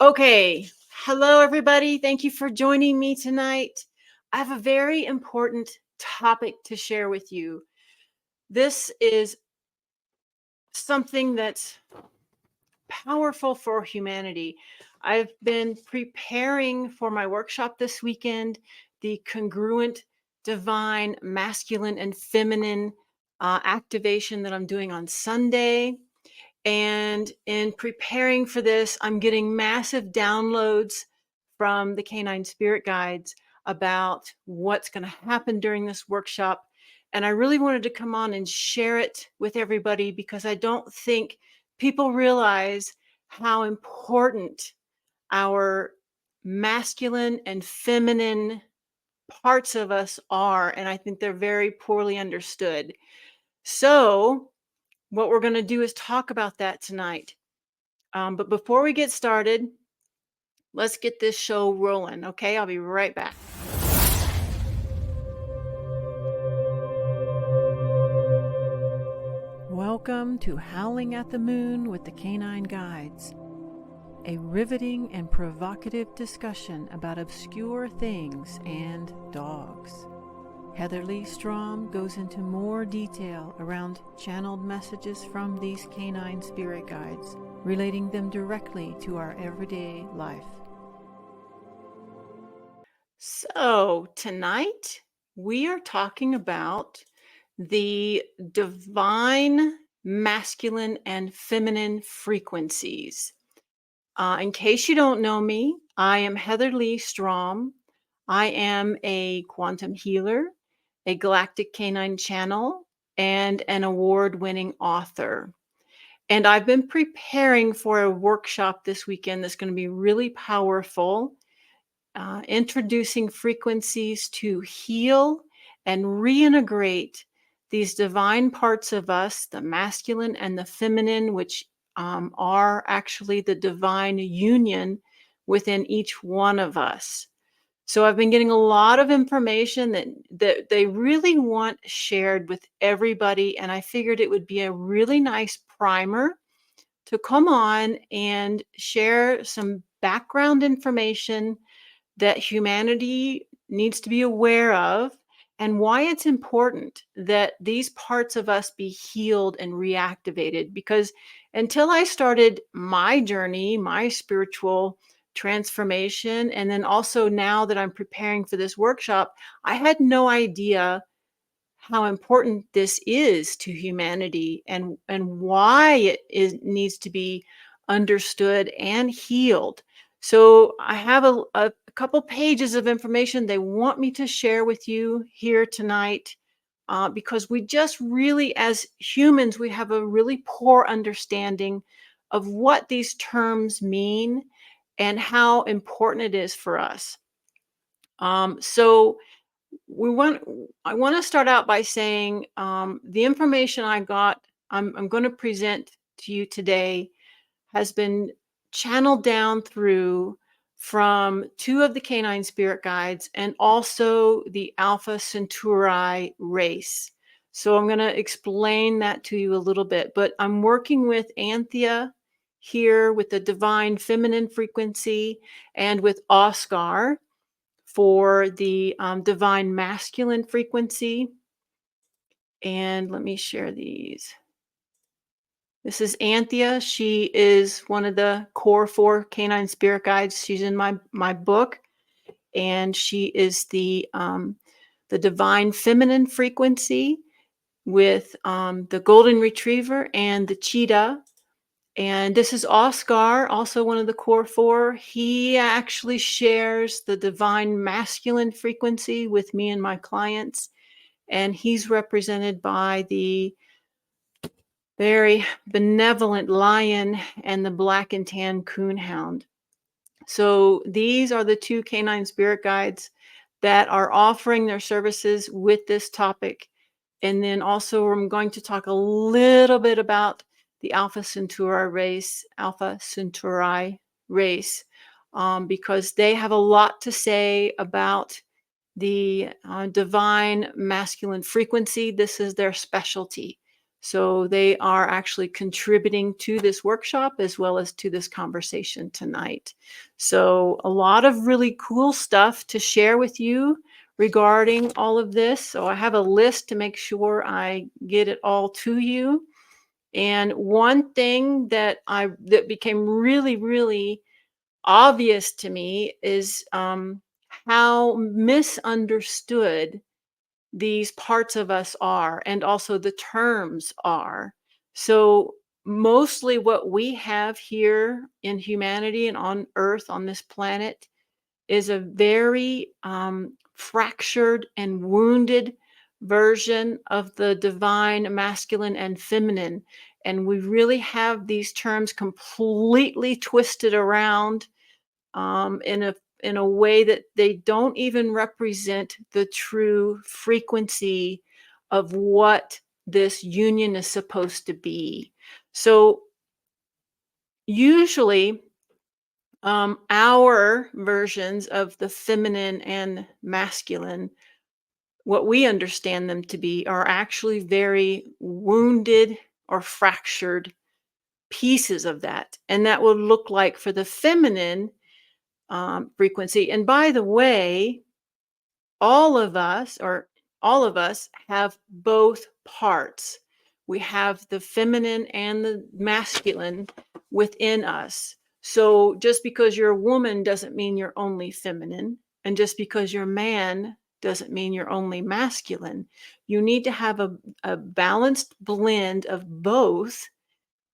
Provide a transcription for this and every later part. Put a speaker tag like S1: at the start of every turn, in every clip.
S1: Okay. Hello, everybody. Thank you for joining me tonight. I have a very important topic to share with you. This is something that's powerful for humanity. I've been preparing for my workshop this weekend, the congruent divine masculine and feminine activation that I'm doing on Sunday. And in preparing for this, I'm getting massive downloads from the canine spirit guides about what's going to happen during this workshop. And I really wanted to come on and share it with everybody because I don't think people realize how important our masculine and feminine parts of us are. And I think they're very poorly understood. So, what we're going to do is talk about that tonight. But before we get started, let's get this show rolling. Okay, I'll be right back. Welcome to Howling at the Moon with the Canine Guides, a riveting and provocative discussion about obscure things and dogs. Heather Lee Strom goes into more detail around channeled messages from these canine spirit guides, relating them directly to our everyday life. So, tonight we are talking about the divine masculine and feminine frequencies. In case you don't know me, I am Heather Lee Strom. I am a quantum healer, a galactic canine channel, and an award-winning author. And I've been preparing for a workshop this weekend that's going to be really powerful, introducing frequencies to heal and reintegrate these divine parts of us, the masculine and the feminine, which are actually the divine union within each one of us. So I've been getting a lot of information that they really want shared with everybody, and I figured it would be a really nice primer to come on and share some background information that humanity needs to be aware of and why it's important that these parts of us be healed and reactivated. Because until I started my journey, my spiritual transformation, and then also now that I'm preparing for this workshop, I had no idea how important this is to humanity and why needs to be understood and healed. So I have a couple pages of information they want me to share with you here tonight, because we just really, as humans, we have a really poor understanding of what these terms mean and how important it is for us. So I want to start out by saying the information I got, I'm going to present to you today, has been channeled down through from two of the canine spirit guides and also the Alpha Centauri race. So I'm going to explain that to you a little bit, but I'm working with Anthea here with the divine feminine frequency and with Öskar for the divine masculine frequency. And let me share these. This is Anthea. She is one of the core 4 canine spirit guides. She's in my book, and she is the divine feminine frequency with the golden retriever and the cheetah. And this is Öskar, also one of the core 4. He actually shares the divine masculine frequency with me and my clients. And he's represented by the very benevolent lion and the black and tan coonhound. So these are the two canine spirit guides that are offering their services with this topic. And then also I'm going to talk a little bit about the Alpha Centauri race, because they have a lot to say about the divine masculine frequency. This is their specialty. So they are actually contributing to this workshop as well as to this conversation tonight. So a lot of really cool stuff to share with you regarding all of this. So I have a list to make sure I get it all to you. And one thing that became really, really obvious to me is how misunderstood these parts of us are, and also the terms are. So, mostly what we have here in humanity and on Earth, on this planet, is a very fractured and wounded version of the divine masculine and feminine. And we really have these terms completely twisted around in a way that they don't even represent the true frequency of what this union is supposed to be. So usually, our versions of the feminine and masculine, what we understand them to be, are actually very wounded or fractured pieces of that. And that will look like for the feminine frequency. And by the way, all of us, or all of us, have both parts. We have the feminine and the masculine within us. So just because you're a woman doesn't mean you're only feminine. And just because you're a man doesn't mean you're only masculine. You need to have a balanced blend of both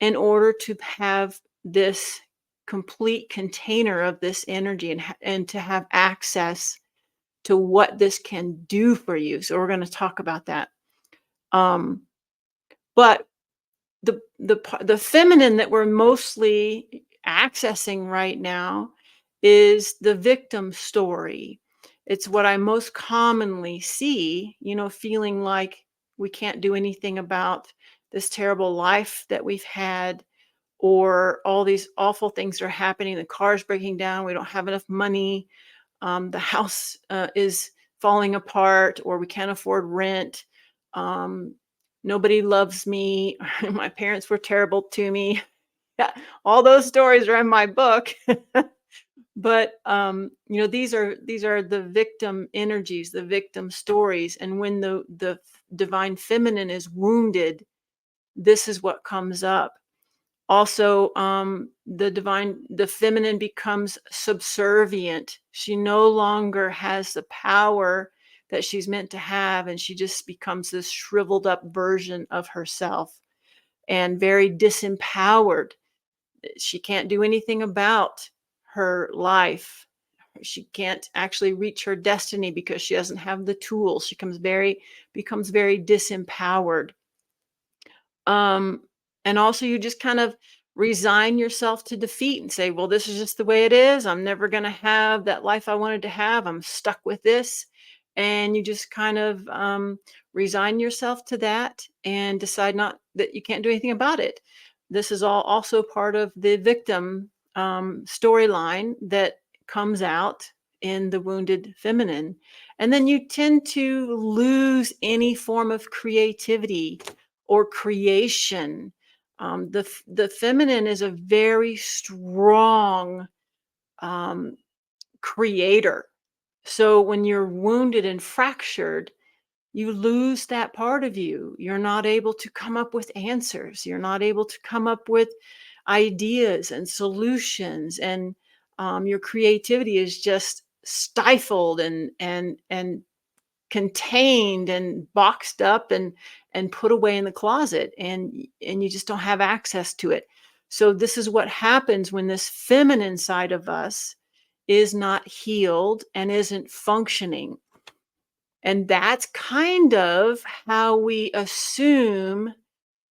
S1: in order to have this complete container of this energy, and to have access to what this can do for you. So we're going to talk about that. Um, but the feminine that we're mostly accessing right now is the victim story. It's what I most commonly see, feeling like we can't do anything about this terrible life that we've had, or all these awful things are happening. The car's breaking down. We don't have enough money. The house is falling apart, or we can't afford rent. Um, Nobody loves me. My parents were terrible to me. Yeah, all those stories are in my book. But these are the victim energies, the victim stories. And when the divine feminine is wounded, this is what comes up. Also, the feminine becomes subservient. She no longer has the power that she's meant to have, and she just becomes this shriveled up version of herself, and very disempowered. She can't do anything about her life. She can't actually reach her destiny because she doesn't have the tools. She becomes very disempowered. Um, and also you just kind of resign yourself to defeat and say, well, this is just the way it is. I'm never going to have that life I wanted to have. I'm stuck with this. And you just kind of resign yourself to that and decide not that you can't do anything about it. This is all also part of the victim storyline that comes out in the wounded feminine. And then you tend to lose any form of creativity or creation. The feminine is a very strong creator. So when you're wounded and fractured, you lose that part of you. You're not able to come up with answers. You're not able to come up with ideas and solutions, and your creativity is just stifled and contained and boxed up and put away in the closet, and you just don't have access to it. So this is what happens when this feminine side of us is not healed and isn't functioning. And that's kind of how we assume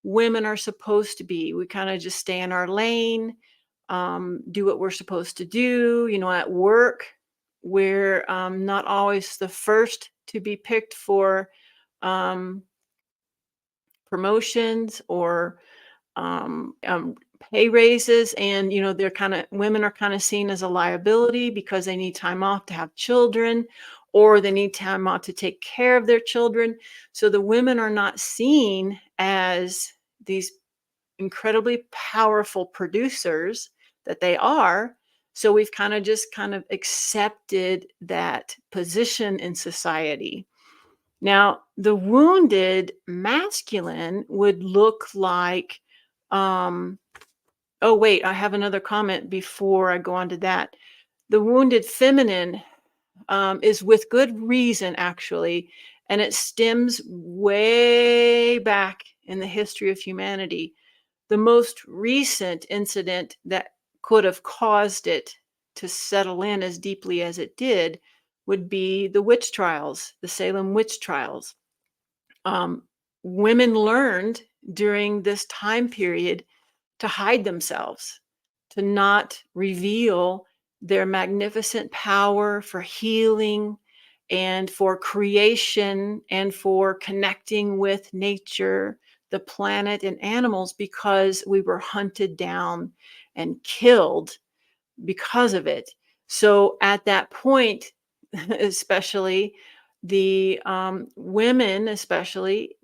S1: women are supposed to be. We kind of just stay in our lane, do what we're supposed to do. At work, we're not always the first to be picked for um, promotions or pay raises. And they're women are kind of seen as a liability because they need time off to have children, or they need time off to take care of their children. So the women are not seen as these incredibly powerful producers that they are. So we've kind of accepted that position in society. Now, the wounded masculine would look like, um, oh, wait, I have another comment before I go on to that. The wounded feminine is with good reason, actually, and it stems way back in the history of humanity. The most recent incident that could have caused it to settle in as deeply as it did would be the witch trials, the Salem witch trials. Um, Women learned during this time period to hide themselves, to not reveal their magnificent power for healing and for creation and for connecting with nature, the planet, and animals because we were hunted down and killed because of it. So at that point, especially the women, especially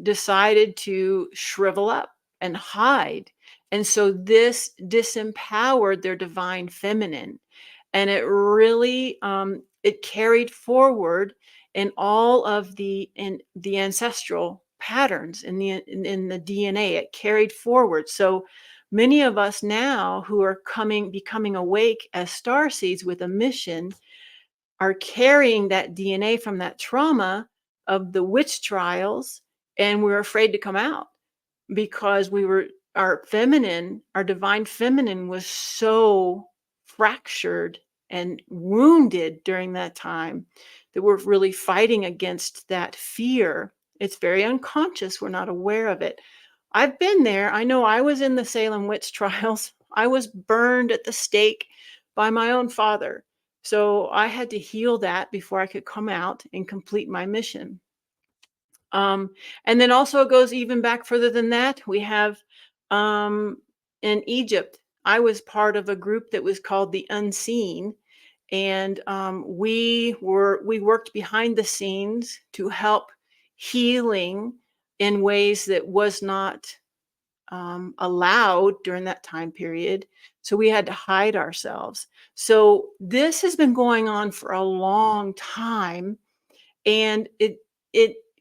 S1: decided to shrivel up and hide. And so this disempowered their divine feminine. And it really it carried forward in all of the ancestral patterns in the DNA. It carried forward. So many of us now who are becoming awake as star seeds with a mission are carrying that DNA from that trauma of the witch trials, and we're afraid to come out because our divine feminine was so fractured and wounded during that time that we're really fighting against that fear. It's very unconscious. We're not aware of it. I've been there. I know I was in the Salem witch trials. I was burned at the stake by my own father. So I had to heal that before I could come out and complete my mission. Um, and then also it goes even back further than that. We have um, in Egypt, I was part of a group that was called the Unseen, and we worked behind the scenes to help healing in ways that was not allowed during that time period. So we had to hide ourselves. So this has been going on for a long time, and it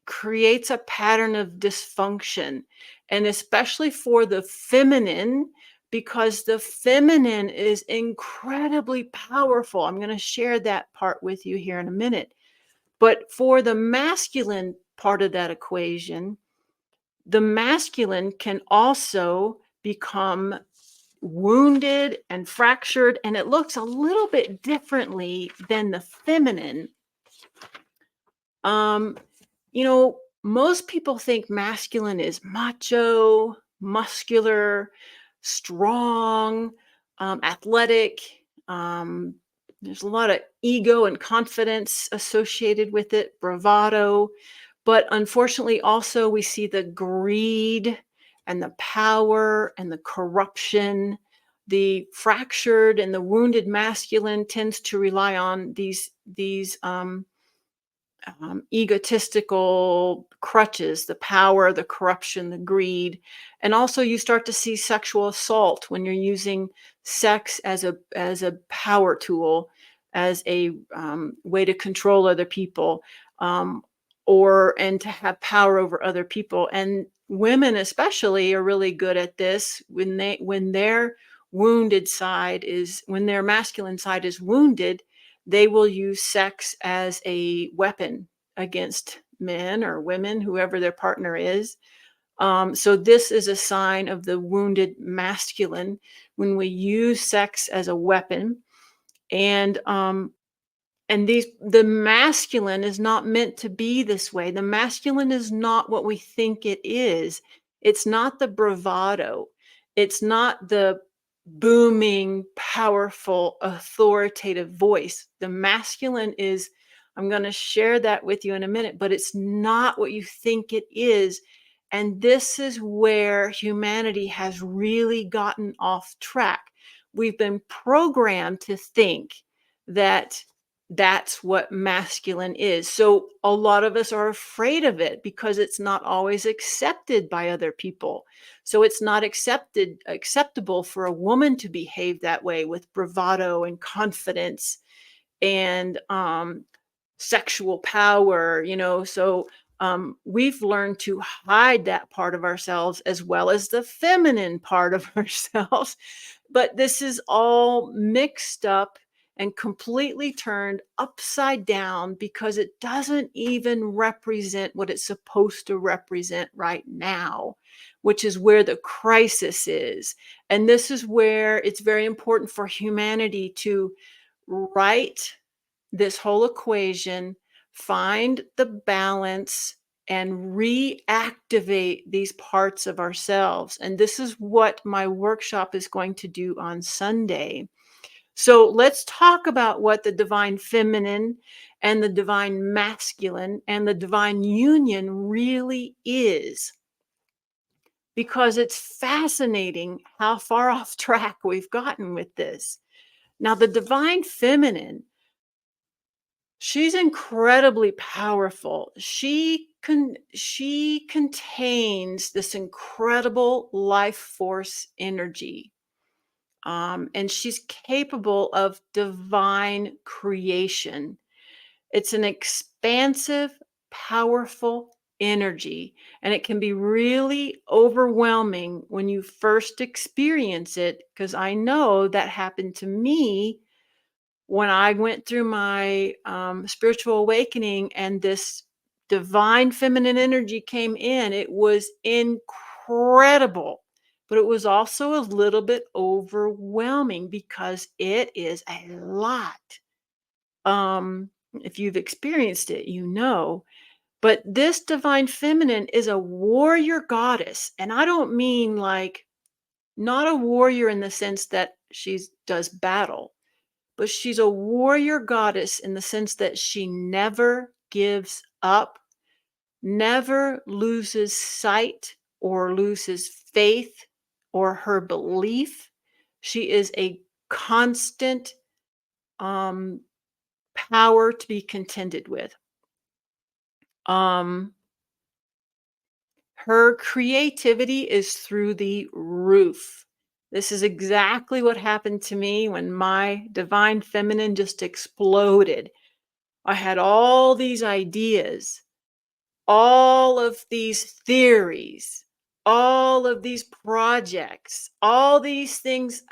S1: creates a pattern of dysfunction, and especially for the feminine, because the feminine is incredibly powerful. I'm going to share that part with you here in a minute. But for the masculine part of that equation, the masculine can also become wounded and fractured, and it looks a little bit differently than the feminine. Um, most people think masculine is macho, muscular, strong, athletic. Um, there's a lot of ego and confidence associated with it, bravado. But unfortunately, also, we see the greed and the power and the corruption. The fractured and the wounded masculine tends to rely on these egotistical crutches, the power, the corruption, the greed. And also you start to see sexual assault when you're using sex as a power tool, as a way to control other people, and to have power over other people. And women especially are really good at this when their masculine side is wounded. They will use sex as a weapon against men or women, whoever their partner is. So this is a sign of the wounded masculine when we use sex as a weapon. And the masculine is not meant to be this way. The masculine is not what we think it is. It's not the bravado. It's not the booming, powerful, authoritative voice. The masculine is, I'm going to share that with you in a minute, but it's not what you think it is. And this is where humanity has really gotten off track. We've been programmed to think that That's what masculine is. So a lot of us are afraid of it because it's not always accepted by other people. So it's not acceptable for a woman to behave that way with bravado and confidence and sexual power, so we've learned to hide that part of ourselves as well as the feminine part of ourselves. But this is all mixed up and completely turned upside down because it doesn't even represent what it's supposed to represent right now, which is where the crisis is. And this is where it's very important for humanity to write this whole equation, find the balance, and reactivate these parts of ourselves. And this is what my workshop is going to do on Sunday. So let's talk about what the divine feminine and the divine masculine and the divine union really is, because it's fascinating how far off track we've gotten with this. Now, the divine feminine, she's incredibly powerful. She contains this incredible life force energy. And she's capable of divine creation. It's an expansive, powerful energy, and it can be really overwhelming when you first experience it, because I know that happened to me when I went through my spiritual awakening and this divine feminine energy came in. It was incredible, but it was also a little bit overwhelming because it is a lot. If you've experienced it, you know. But this divine feminine is a warrior goddess. And I don't mean like not a warrior in the sense that she does battle, but she's a warrior goddess in the sense that she never gives up, never loses sight or loses faith or her belief. She is a constant um, power to be contended with. Um, Her creativity is through the roof. This is exactly what happened to me when my divine feminine just exploded. I had all these ideas, all of these theories, all of these projects, all these things,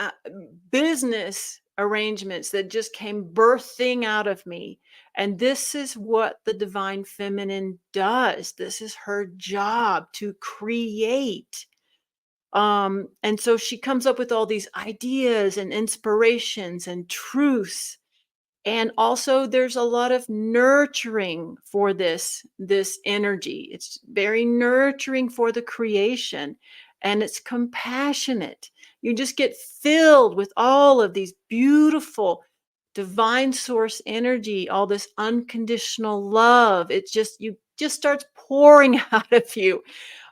S1: business arrangements that just came birthing out of me. And this is what the divine feminine does. This is her job, to create. And so she comes up with all these ideas and inspirations and truths, and also there's a lot of nurturing for this energy. It's very nurturing for the creation, and it's compassionate. You just get filled with all of these beautiful divine source energy, all this unconditional love. It's just, you just starts pouring out of you.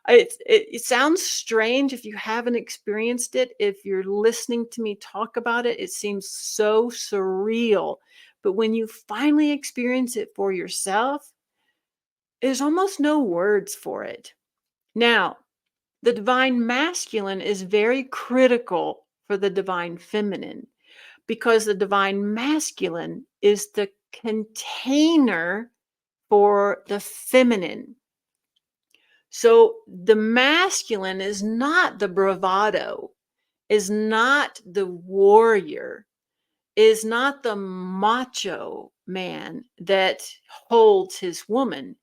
S1: It sounds strange if you haven't experienced it. If you're listening to me talk about it, it seems so surreal. But when you finally experience it for yourself, there's almost no words for it. Now, the divine masculine is very critical for the divine feminine, because the divine masculine is the container for the feminine. So the masculine is not the bravado, is not the warrior, is not the macho man that holds his woman,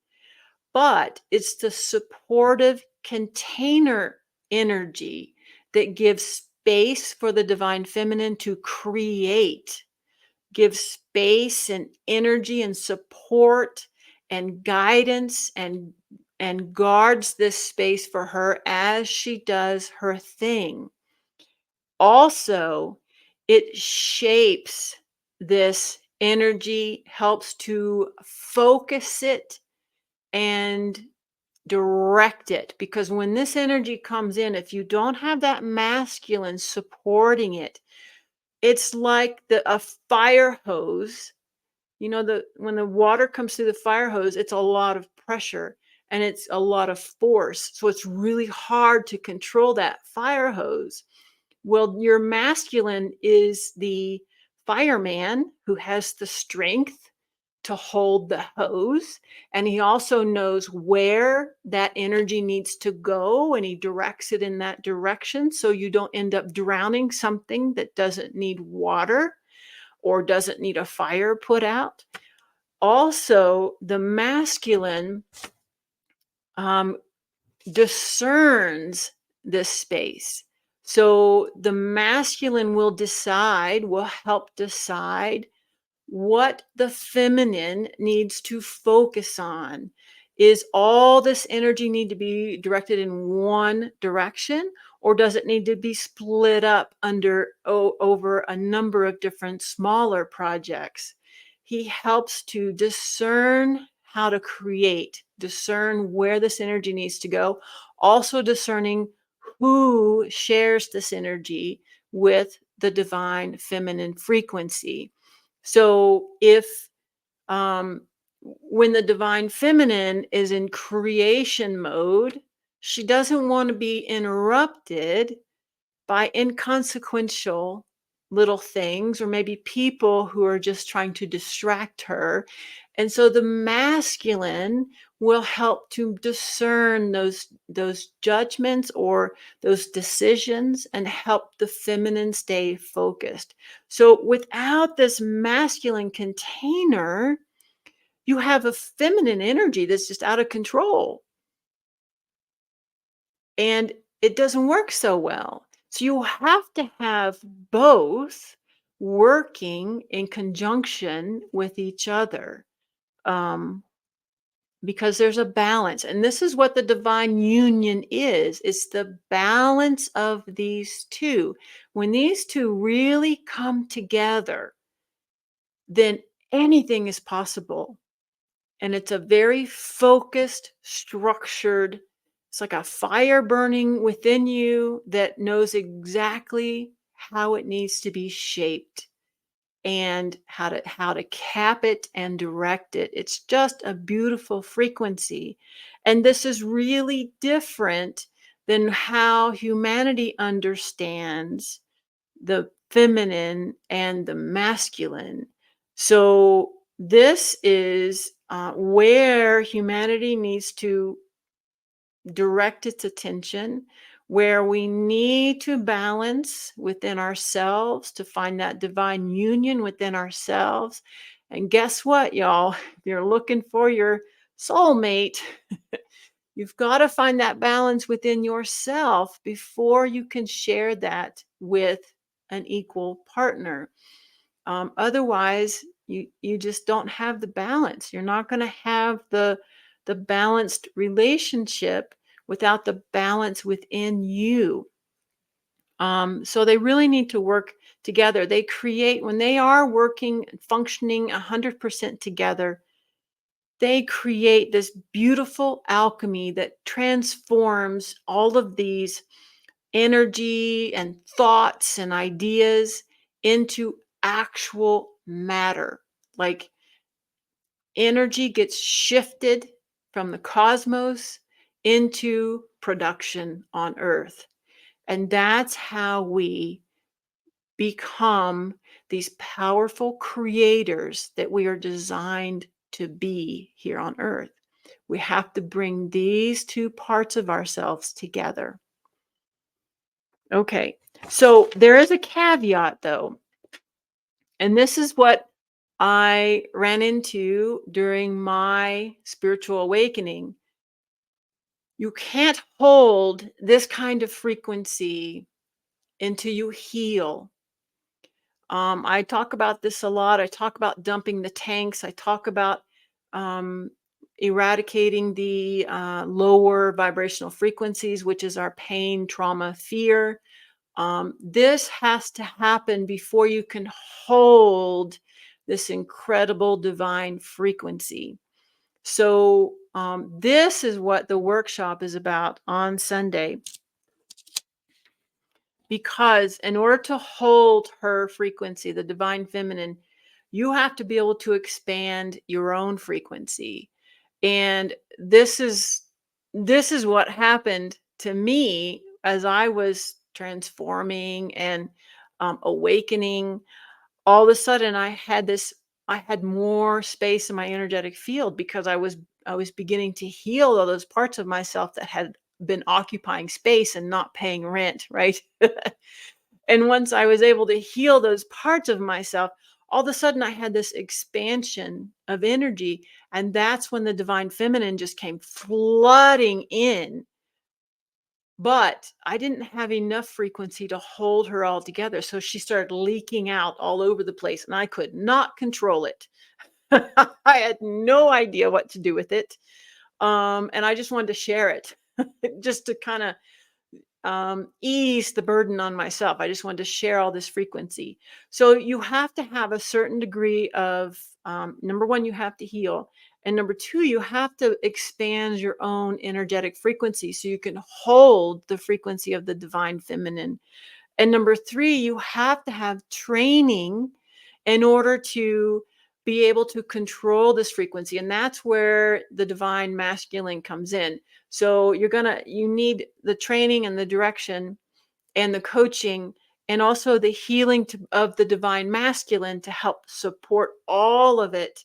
S1: but it's the supportive container energy that gives space for the divine feminine to create, give space and energy and support and guidance, and guards this space for her as she does her thing. Also, it shapes this energy, helps to focus it and direct it, because when this energy comes in, if you don't have that masculine supporting it, it's like a fire hose The when the water comes through the fire hose, it's a lot of pressure and it's a lot of force. So it's really hard to control that fire hose. Well, your masculine is the fireman who has the strength to hold the hose. And he also knows where that energy needs to go and he directs it in that direction so you don't end up drowning something that doesn't need water or doesn't need a fire put out. Also, the masculine um, discerns this space. So the masculine will help decide what the feminine needs to focus on. Is all this energy need to be directed in one direction, or does it need to be split up over a number of different smaller projects? He helps to discern how to create, discern where this energy needs to go, also discerning who shares this energy with the divine feminine frequency. So if when the divine feminine is in creation mode, she doesn't want to be interrupted by inconsequential little things or maybe people who are just trying to distract her. And so the masculine will help to discern those judgments or those decisions and help the feminine stay focused. So without this masculine container, you have a feminine energy that's just out of control. And it doesn't work so well. So you have to have both working in conjunction with each other, um, because there's a balance. And this is what the divine union is. It's the balance of these two. When these two really come together, then anything is possible. And it's a very focused, structured, it's like a fire burning within you that knows exactly how it needs to be shaped and how to cap it and direct it. It's just a beautiful frequency. And this is really different than how humanity understands the feminine and the masculine. So this is where humanity needs to direct its attention, where we need to balance within ourselves to find that divine union within ourselves. And guess what, y'all? If you're looking for your soulmate, you've got to find that balance within yourself before you can share that with an equal partner. Otherwise, you just don't have the balance. You're not going to have the balanced relationship without the balance within you. So they really need to work together. They create when they are working, functioning 100% together. They create this beautiful alchemy that transforms all of these energy and thoughts and ideas into actual matter. Like energy gets shifted from the cosmos into production on Earth. And that's how we become these powerful creators that we are designed to be here on Earth. We have to bring these two parts of ourselves together. Okay, so there is a caveat though, and this is what I ran into during my spiritual awakening. You can't hold this kind of frequency until you heal. I talk about this a lot. I talk about dumping the tanks. I talk about um, eradicating the lower vibrational frequencies, which is our pain, trauma, fear. This has to happen before you can hold this incredible divine frequency. So, this is what the workshop is about on Sunday. Because in order to hold her frequency, the divine feminine, You have to be able to expand your own frequency. And this is what happened to me as I was transforming and awakening. All of a sudden I had more space in my energetic field because I was beginning to heal all those parts of myself that had been occupying space and not paying rent, right? And once I was able to heal those parts of myself, all of a sudden I had this expansion of energy. And that's when the divine feminine just came flooding in. But I didn't have enough frequency to hold her all together. So she started leaking out all over the place, and I could not control it. I had no idea what to do with it. And I just wanted to share it just to kind of ease the burden on myself. I just wanted to share all this frequency. So you have to have a certain degree of number one, you have to heal. And number two, you have to expand your own energetic frequency so you can hold the frequency of the divine feminine. And number three, you have to have training in order to be able to control this frequency. And that's where the divine masculine comes in. So you need the training and the direction and the coaching and also the healing of the divine masculine to help support all of it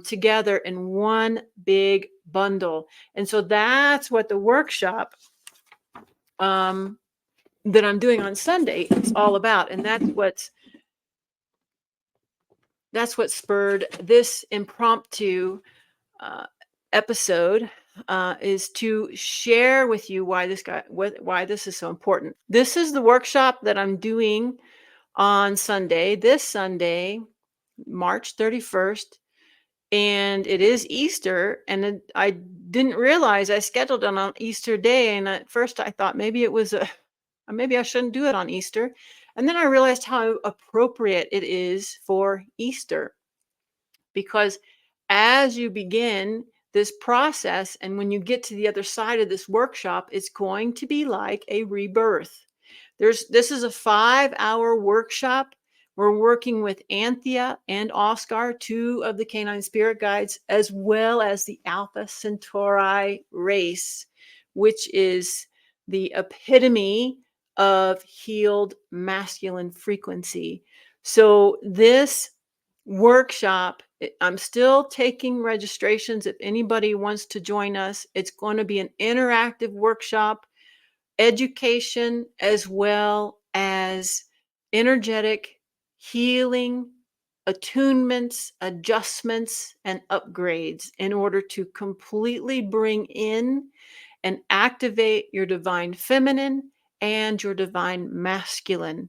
S1: together in one big bundle. And so that's what the workshop um, that I'm doing on Sunday is all about. And that's what spurred this impromptu uh, episode is to share with you why this is so important. This is the workshop that I'm doing on Sunday, this Sunday, March 31st, and it is Easter. And I didn't realize I scheduled it on Easter Day, and at first I thought maybe I shouldn't do it on Easter. And then I realized how appropriate it is for Easter because as you begin this process, and when you get to the other side of this workshop, it's going to be like a rebirth. This is a 5-hour workshop. We're working with Anthea and Öskar, two of the canine spirit guides, as well as the Alpha Centauri race, which is the epitome of healed masculine frequency. So this workshop, I'm still taking registrations if anybody wants to join us. It's going to be an interactive workshop, education, as well as energetic healing, attunements, adjustments, and upgrades in order to completely bring in and activate your divine feminine and your divine masculine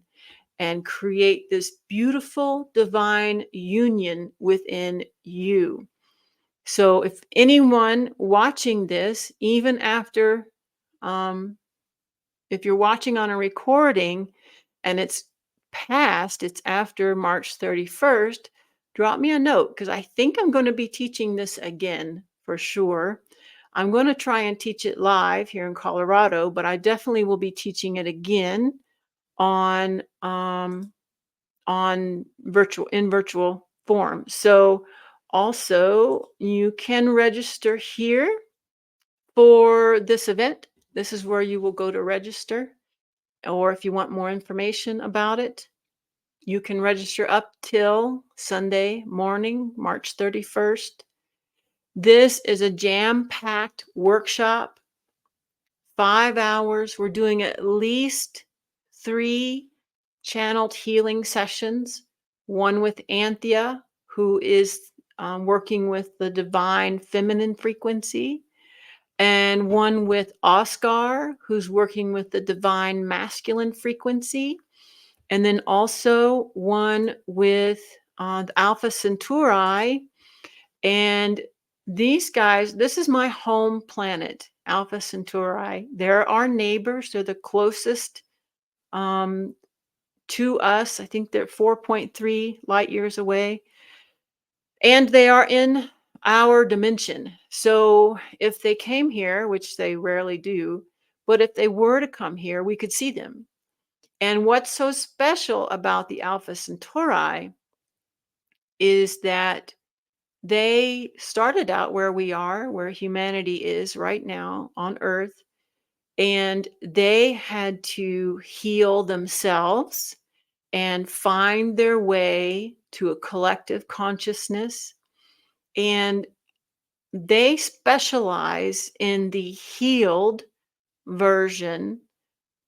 S1: and create this beautiful divine union within you. So, if anyone watching this, even after um, if you're watching on a recording and it's after March 31st, drop me a note because I think I'm going to be teaching this again for sure. I'm going to try and teach it live here in Colorado, but I definitely will be teaching it again on virtual form. So also you can register here for this event. This is where you will go to register. Or if you want more information about it, you can register up till Sunday morning, March 31st. This is a jam-packed workshop, 5 hours. We're doing at least 3 channeled healing sessions, one with Anthea, who is working with the divine feminine frequency, and one with Öskar, who's working with the divine masculine frequency. And then also one with the Alpha Centauri. And these guys, this is my home planet, Alpha Centauri. They're our neighbors. They're the closest um, to us. I think they're 4.3 light years away. And they are in our dimension. So if they came here, which they rarely do, but if they were to come here, we could see them. And what's so special about the Alpha Centauri is that they started out where we are, where humanity is right now on Earth, and they had to heal themselves and find their way to a collective consciousness. And they specialize in the healed version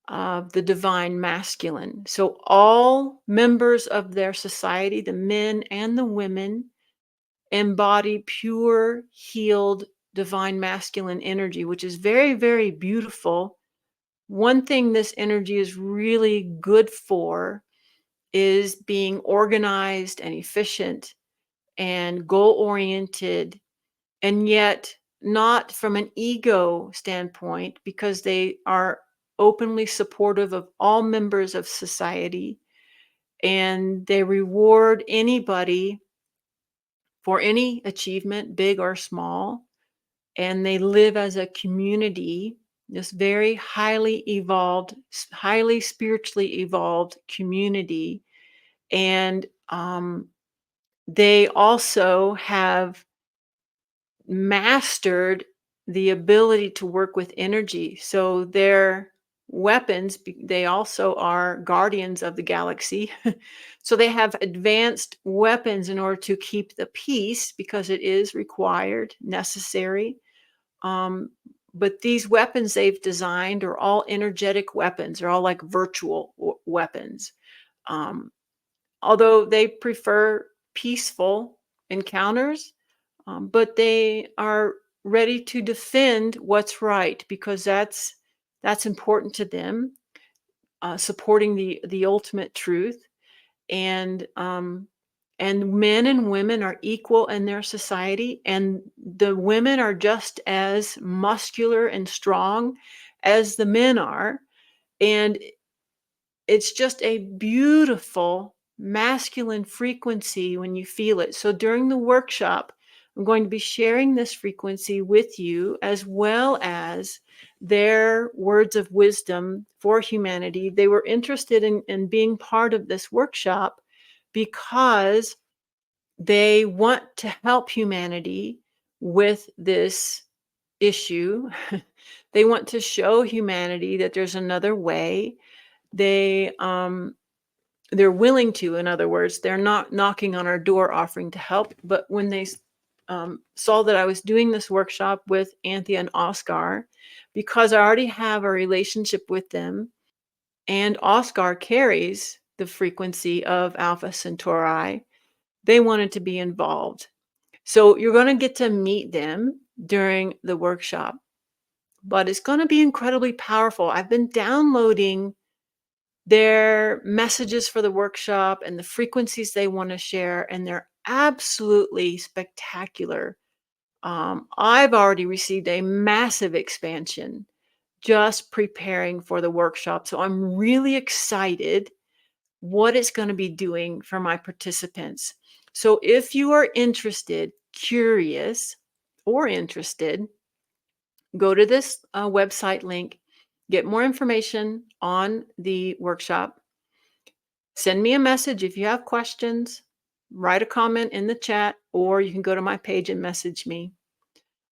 S1: of the divine masculine. So, all members of their society, the men and the women, embody pure, healed, divine masculine energy, which is very, very beautiful. One thing this energy is really good for is being organized and efficient and goal oriented, and yet not from an ego standpoint, because they are openly supportive of all members of society, and they reward anybody for any achievement, big or small, and they live as a community, this very highly evolved, highly spiritually evolved community. And they also have mastered the ability to work with energy. So their weapons, they also are guardians of the galaxy. So they have advanced weapons in order to keep the peace, because it is required, necessary. Um, but these weapons they've designed are all energetic weapons. They're all like virtual weapons. Um, Although they prefer peaceful encounters, but they are ready to defend what's right, because that's important to them, supporting the ultimate truth. And men and women are equal in their society, and the women are just as muscular and strong as the men are. And it's just a beautiful masculine frequency when you feel it. So during the workshop, I'm going to be sharing this frequency with you, as well as their words of wisdom for humanity. They were interested in being part of this workshop because they want to help humanity with this issue. They want to show humanity that there's another way. They're willing to, in other words, they're not knocking on our door offering to help. But when they saw that I was doing this workshop with Anthea and Öskar, because I already have a relationship with them, and Öskar carries the frequency of Alpha Centauri, they wanted to be involved. So you're going to get to meet them during the workshop, but it's going to be incredibly powerful. I've been downloading their messages for the workshop and the frequencies they want to share, and they're absolutely spectacular. I've already received a massive expansion just preparing for the workshop. So I'm really excited what it's going to be doing for my participants. So if you are interested, curious, or interested, go to this website link, get more information on the workshop. Send me a message if you have questions, write a comment in the chat, or you can go to my page and message me.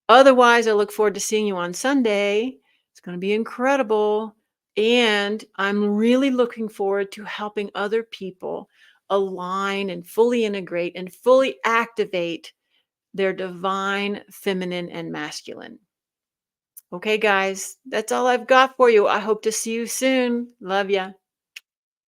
S1: Otherwise, I look forward to seeing you on Sunday. It's going to be incredible. And I'm really looking forward to helping other people align and fully integrate and fully activate their divine feminine and masculine. Okay, guys, that's all I've got for you. I hope to see you soon. Love ya.